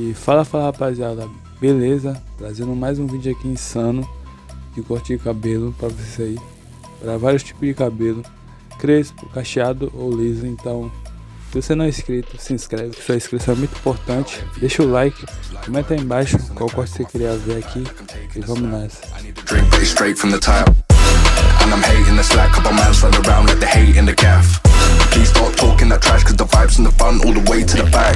E fala rapaziada, beleza? Trazendo mais um vídeo aqui insano de corte de cabelo pra vocês aí, para vários tipos de cabelo, crespo, cacheado ou liso. Então, se você não é inscrito, se inscreve, que sua inscrição é muito importante. Deixa o like, comenta aí embaixo qual corte você queria ver aqui e vamos nessa. And I'm hating the slack, couple man slide around like the hate in the gaff. Please stop talking that trash, cause the vibes in the front all the way to the back.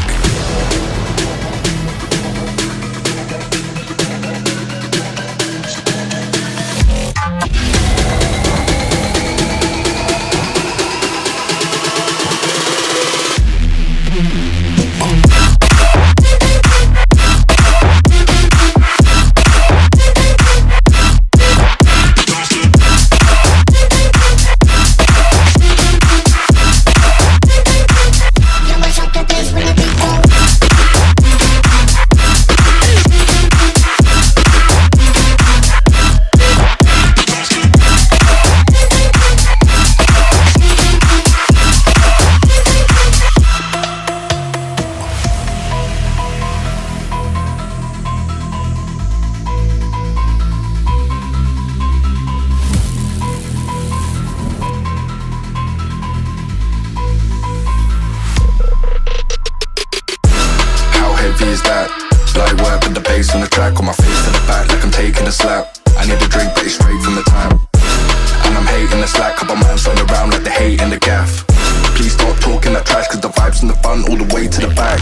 Is that light work with the bass on the track, on my face to the back like I'm taking a slap. I need a drink but it's straight from the tap. And I'm hating the slack, couple man slide around like the hate in the gaff. Please stop talking that trash, cause the vibes in the front all the way to the back.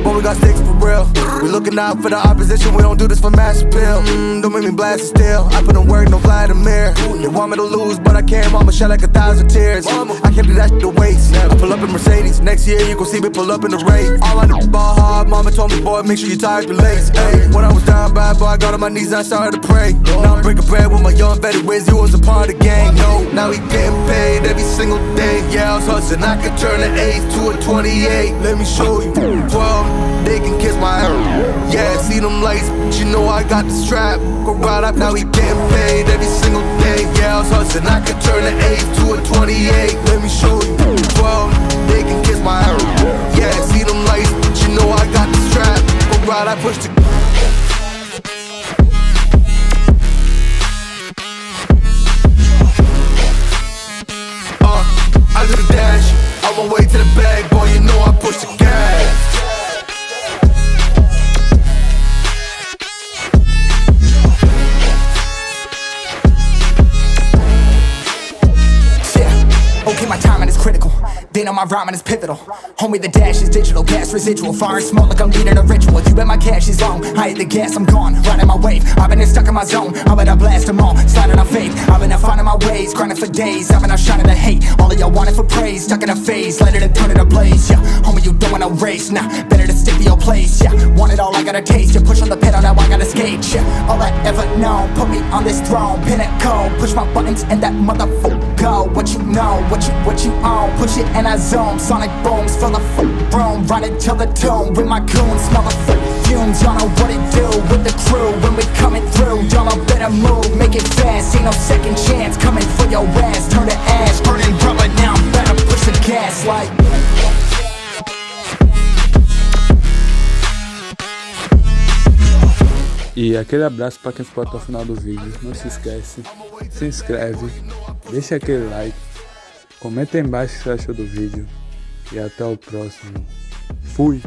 But we got sticks for real. We looking out for the opposition, we don't do this for mass appeal. Don't make me blast it still. I put in work, no Vladimir. They want me to lose, but I can't. Mama shed like 1,000 tears. I can't do that shit to waste. I pull up in Mercedes. Next year you gon' see me pull up in the race. All I know is ball hard. Mama told me, boy, make sure you tie your lace. Hey, when I was down bad, boy, I got on my knees and I started to pray. Now I'm breaking bread with my young vet Wiz. He was a part of the gang. No, now he getting paid every single day. Yeah, I was hustling. I could turn an 8 to a 28. Let me show you. 12, they can kiss my hair. Yeah, see them lights, but you know I got the strap. Go right up, now he getting paid every single day. Yeah, I was hustling, I could turn an 8 to a 28. Let me show you. 12, they can kiss my hair. Yeah, see them lights, but you know I got the strap. Go right, I push the I do the dash, on my way to the bag, boy, you know I push the gas. Okay, my timing is critical. They know my rhyming is pivotal. Homie, the dash is digital, gas residual. Fire and smoke like I'm leading a ritual. You bet my cash is long. I hit the gas, I'm gone, riding my wave. I've been stuck in my zone. I bet I blast them all, sliding on faith. I've been out finding my ways, grinding for days. I've been out shining the hate. All of y'all wanted for praise, stuck in a phase, let it and turn it ablaze. Yeah, homie, you don't want no race. Nah, better to stick to your place. Yeah, want it all, I gotta taste. You push on the pedal, now I gotta skate. Yeah, all I ever known, put me on this throne. Pinnacle, push my buttons and that motherfucker go. What you know, what you own. Push it and I zone. Sonic booms full of room. Run it till the tomb with my goons. Smell the fumes. Y'all know what it do with the crew when we coming through. Y'all know better move, make it fast. Ain't no second chance coming for your ass. Turn to ash, burning rubber now. Better push the gas like. E aquele abraço para quem ficou até o final do vídeo. Não se esquece, se inscreve, deixa aquele like, comenta aí embaixo o que você achou do vídeo. E até o próximo. Fui!